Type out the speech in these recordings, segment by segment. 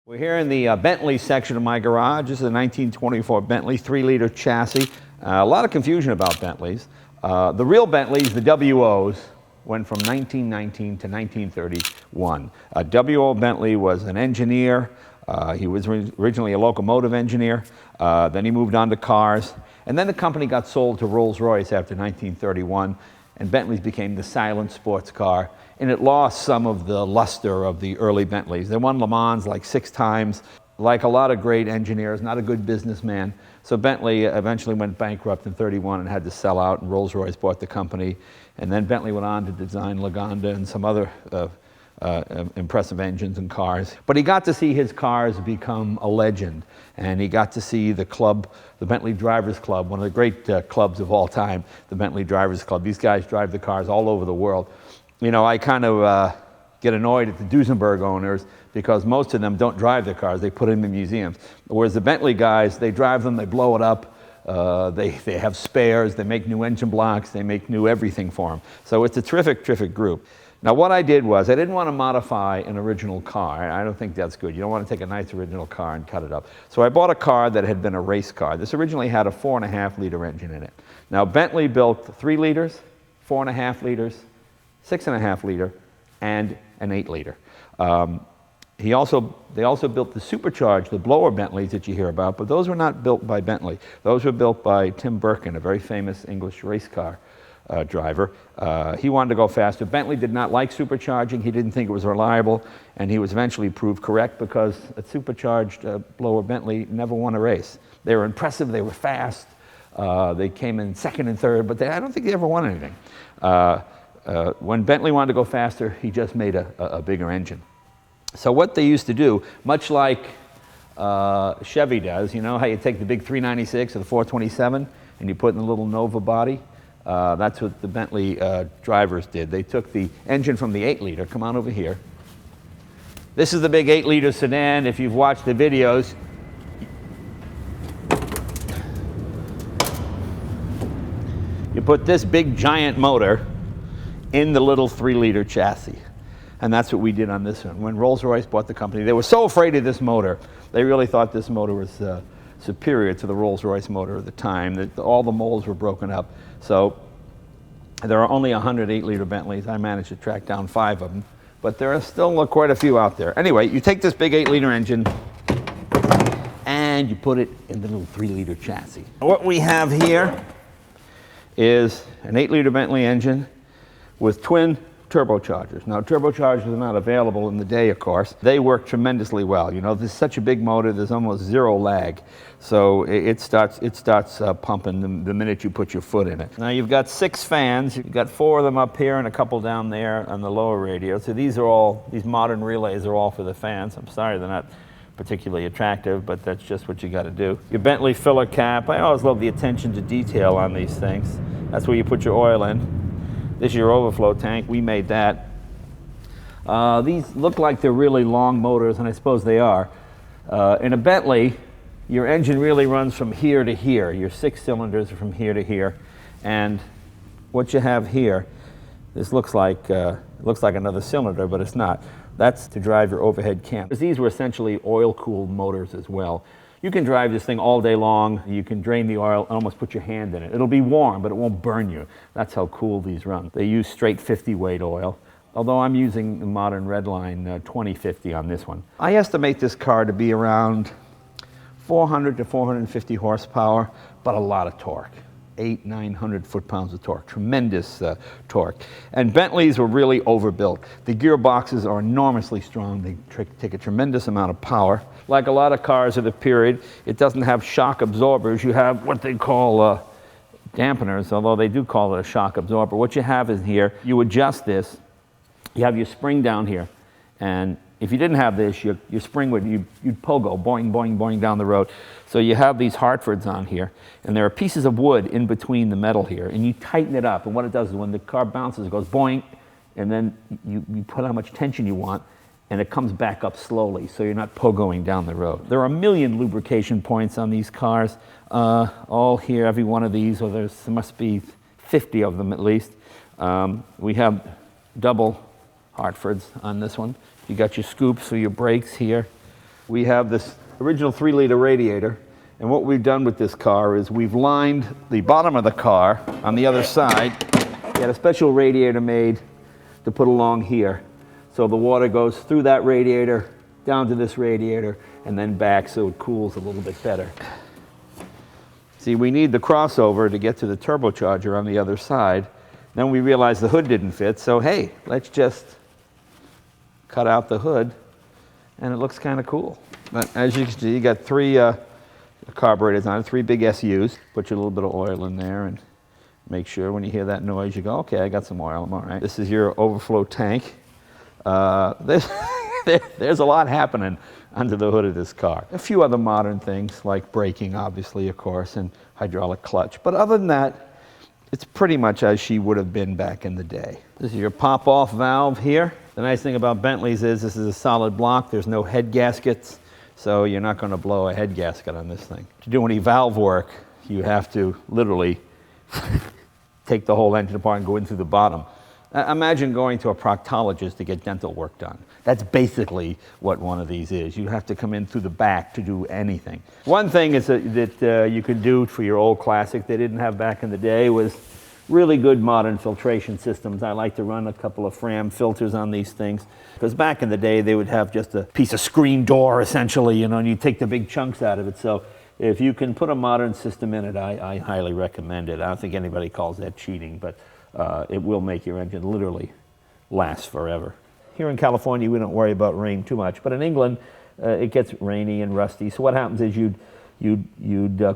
We're here in the Bentley section of my garage. This is a 1924 Bentley 3-liter chassis. A lot of confusion about Bentleys. The real Bentleys, the WOs, went from 1919 to 1931. W.O. Bentley was an engineer. He was originally a locomotive engineer. Then he moved on to cars. And then the company got sold to Rolls-Royce after 1931. And Bentleys became the silent sports car. And it lost some of the luster of the early Bentleys. They won Le Mans like 6 times. Like a lot of great engineers, not a good businessman. So Bentley eventually went bankrupt in 31 and had to sell out, and Rolls-Royce bought the company. And then Bentley went on to design Lagonda and some other impressive engines and cars. But he got to see his cars become a legend. And he got to see the club, the Bentley Drivers Club, one of the great clubs of all time, the Bentley Drivers Club. These guys drive the cars all over the world. You know, I kind of get annoyed at the Duesenberg owners because most of them don't drive their cars. They put them in museums. Whereas the Bentley guys, they drive them, they blow it up, they have spares, they make new engine blocks, they make new everything for them. So it's a terrific, terrific group. Now what I did was, I didn't want to modify an original car. I don't think that's good. You don't want to take a nice original car and cut it up. So I bought a car that had been a race car. This originally had a 4.5-liter engine in it. Now Bentley built 3 liters, 4.5 liters, 6.5-liter, and an 8-liter. They also built the supercharged, the blower Bentleys that you hear about, but those were not built by Bentley. Those were built by Tim Birkin, a very famous English race car driver. He wanted to go faster. Bentley did not like supercharging. He didn't think it was reliable, and he was eventually proved correct because a supercharged blower Bentley never won a race. They were impressive, they were fast, they came in second and third, but I don't think they ever won anything. When Bentley wanted to go faster, he just made a bigger engine. So what they used to do, much like Chevy does, you know how you take the big 396 or the 427 and you put in the little Nova body? That's what the Bentley drivers did. They took the engine from the 8-liter, come on over here. This is the big 8-liter sedan. If you've watched the videos, you put this big giant motor in the little 3-liter chassis. And that's what we did on this one. When Rolls-Royce bought the company, they were so afraid of this motor. They really thought this motor was superior to the Rolls-Royce motor at the time, that all the molds were broken up. So there are only 100 8-liter Bentleys. I managed to track down 5 of them, but there are still quite a few out there. Anyway, you take this big 8-liter engine and you put it in the little 3-liter chassis. What we have here is an 8-liter Bentley engine with twin turbochargers. Now, turbochargers are not available in the day, of course. They work tremendously well. You know, there's such a big motor, there's almost 0 lag. So it starts pumping the minute you put your foot in it. Now, you've got 6 fans. You've got 4 of them up here and a couple down there on the lower radio. So these modern relays are all for the fans. I'm sorry they're not particularly attractive, but that's just what you got to do. Your Bentley filler cap. I always love the attention to detail on these things. That's where you put your oil in. This is your overflow tank. We made that. These look like they're really long motors, and I suppose they are. In a Bentley, your engine really runs from here to here. Your 6 cylinders are from here to here. And what you have here, this looks like another cylinder, but it's not. That's to drive your overhead cam. These were essentially oil-cooled motors as well. You can drive this thing all day long. You can drain the oil and almost put your hand in it. It'll be warm, but it won't burn you. That's how cool these run. They use straight 50-weight oil, although I'm using the modern Redline 2050 on this one. I estimate this car to be around 400 to 450 horsepower, but a lot of torque. 800-900 foot-pounds of torque, tremendous torque. And Bentleys were really overbuilt. The gearboxes are enormously strong. They take a tremendous amount of power. Like a lot of cars of the period, it doesn't have shock absorbers. You have what they call dampeners, although they do call it a shock absorber. What you have is here, you adjust this. You have your spring down here, and if you didn't have this, your spring you'd pogo, boing, boing, boing down the road. So you have these Hartfords on here, and there are pieces of wood in between the metal here, and you tighten it up, and what it does is when the car bounces, it goes boing, and then you put how much tension you want, and it comes back up slowly, so you're not pogoing down the road. There are a million lubrication points on these cars, all here, every one of these, or there must be 50 of them at least. We have double Hartfords on this one. You got your scoops for your brakes here. We have this original 3-liter radiator, and what we've done with this car is we've lined the bottom of the car on the other side. We had a special radiator made to put along here. So the water goes through that radiator, down to this radiator, and then back so it cools a little bit better. See, we need the crossover to get to the turbocharger on the other side. Then we realized the hood didn't fit, so hey, let's just cut out the hood, and it looks kind of cool. But as you can see, you got 3 carburetors on it, 3 big SUs. Put your little bit of oil in there and make sure when you hear that noise, you go, okay, I got some oil, I'm all right. This is your overflow tank. There's a lot happening under the hood of this car. A few other modern things like braking, obviously, of course, and hydraulic clutch. But other than that, it's pretty much as she would have been back in the day. This is your pop-off valve here. The nice thing about Bentleys is this is a solid block. There's no head gaskets, so you're not going to blow a head gasket on this thing. To do any valve work, you have to literally take the whole engine apart and go in through the bottom. Imagine going to a proctologist to get dental work done. That's basically what one of these is. You have to come in through the back to do anything. One thing is that you could do for your old classic they didn't have back in the day was really good modern filtration systems. I like to run a couple of Fram filters on these things, because back in the day they would have just a piece of screen door essentially, you know, and you take the big chunks out of it. So if you can put a modern system in it, I highly recommend it. I don't think anybody calls that cheating, but it will make your engine literally last forever. Here in California, we don't worry about rain too much, but in England, it gets rainy and rusty. So what happens is you'd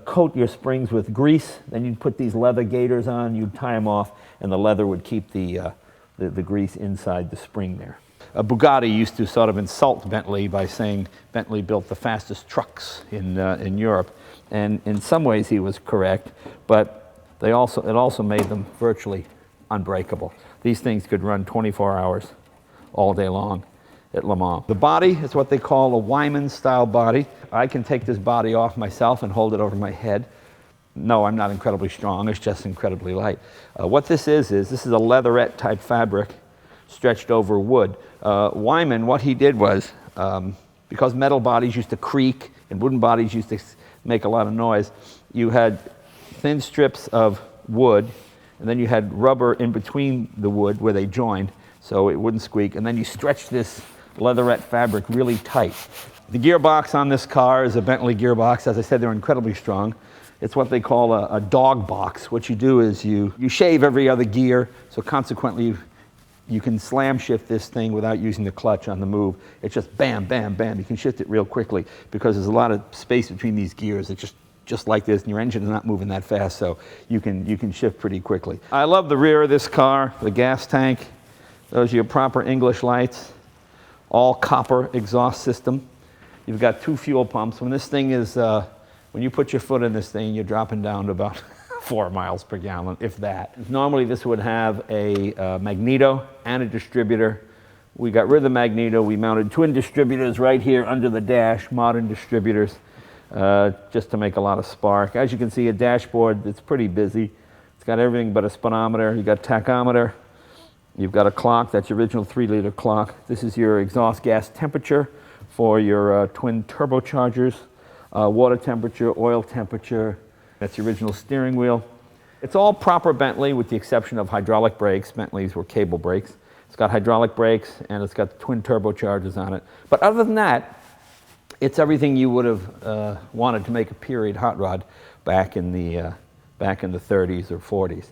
coat your springs with grease, then you'd put these leather gaiters on, you'd tie them off, and the leather would keep the grease inside the spring there. Bugatti used to sort of insult Bentley by saying Bentley built the fastest trucks in Europe, and in some ways he was correct, but it also made them virtually unbreakable. These things could run 24 hours all day long at Le Mans. The body is what they call a Wyman style body. I can take this body off myself and hold it over my head. No, I'm not incredibly strong, it's just incredibly light. What this is this is a leatherette type fabric stretched over wood. Wyman, what he did was, because metal bodies used to creak and wooden bodies used to make a lot of noise, you had thin strips of wood, and then you had rubber in between the wood where they joined so it wouldn't squeak, and then you stretch this leatherette fabric really tight. The gearbox on this car is a Bentley gearbox. As I said, they're incredibly strong. It's what they call a dog box. What you do is you shave every other gear, so consequently you can slam shift this thing without using the clutch on the move. It's just bam, bam, bam. You can shift it real quickly because there's a lot of space between these gears. It's just like this, and your engine is not moving that fast, so you can shift pretty quickly. I love the rear of this car, the gas tank. Those are your proper English lights, all copper exhaust system. You've got 2 fuel pumps. When this thing is, when you put your foot in this thing, you're dropping down to about 4 miles per gallon, if that. Normally this would have a magneto and a distributor. We got rid of the magneto. We mounted twin distributors right here under the dash, modern distributors, just to make a lot of spark. As you can see, a dashboard that's pretty busy. It's got everything but a speedometer. You've got tachometer. You've got a clock. That's your original 3-liter clock. This is your exhaust gas temperature for your twin turbochargers, water temperature, oil temperature. That's the original steering wheel. It's all proper Bentley with the exception of hydraulic brakes. Bentleys were cable brakes. It's got hydraulic brakes and it's got twin turbochargers on it. But other than that, it's everything you would have wanted to make a period hot rod back in the 30s or 40s.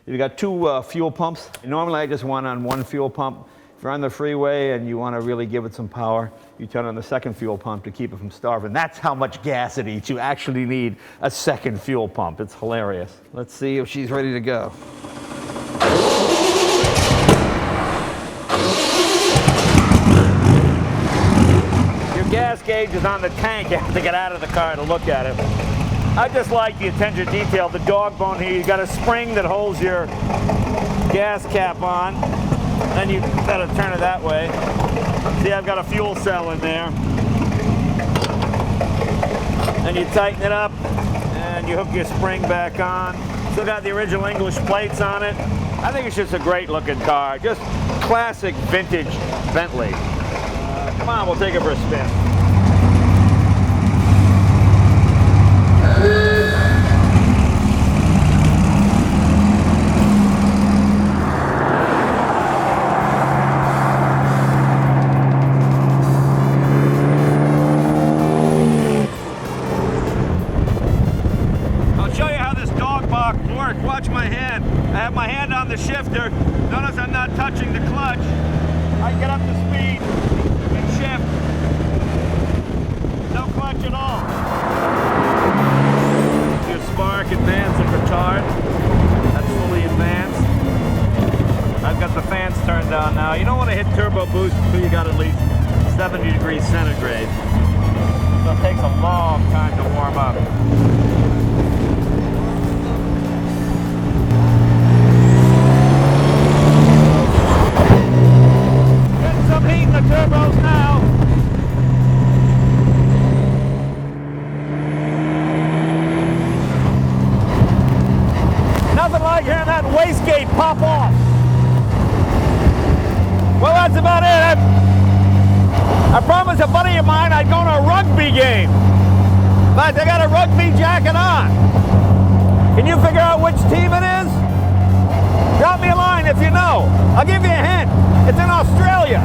You've got 2 fuel pumps. Normally I just run on 1 fuel pump. If you're on the freeway and you want to really give it some power, you turn on the 2nd fuel pump to keep it from starving. That's how much gas it eats. You actually need a 2nd fuel pump. It's hilarious. Let's see if she's ready to go. Your gas gauge is on the tank. You have to get out of the car to look at it. I just like the attention to detail. The dog bone here, you got a spring that holds your gas cap on. Then you gotta turn it that way. See, I've got a fuel cell in there. Then you tighten it up and you hook your spring back on. Still got the original English plates on it. I think it's just a great looking car. Just classic vintage Bentley. Come on, we'll take it for a spin. Watch my hand. I have my hand on the shifter. Notice I'm not touching the clutch. I get up to speed and shift. No clutch at all. Your spark, advance, and retard. That's fully advanced. I've got the fans turned on now. You don't want to hit turbo boost until you got at least 70 degrees centigrade. So it takes a long time to warm up. Heating the turbos now. Nothing like hearing that wastegate pop off. Well, that's about it. I promised a buddy of mine I'd go to a rugby game. But I got a rugby jacket on. Can you figure out which team it is? Drop me a line if you know. I'll give you a hint. It's in Australia.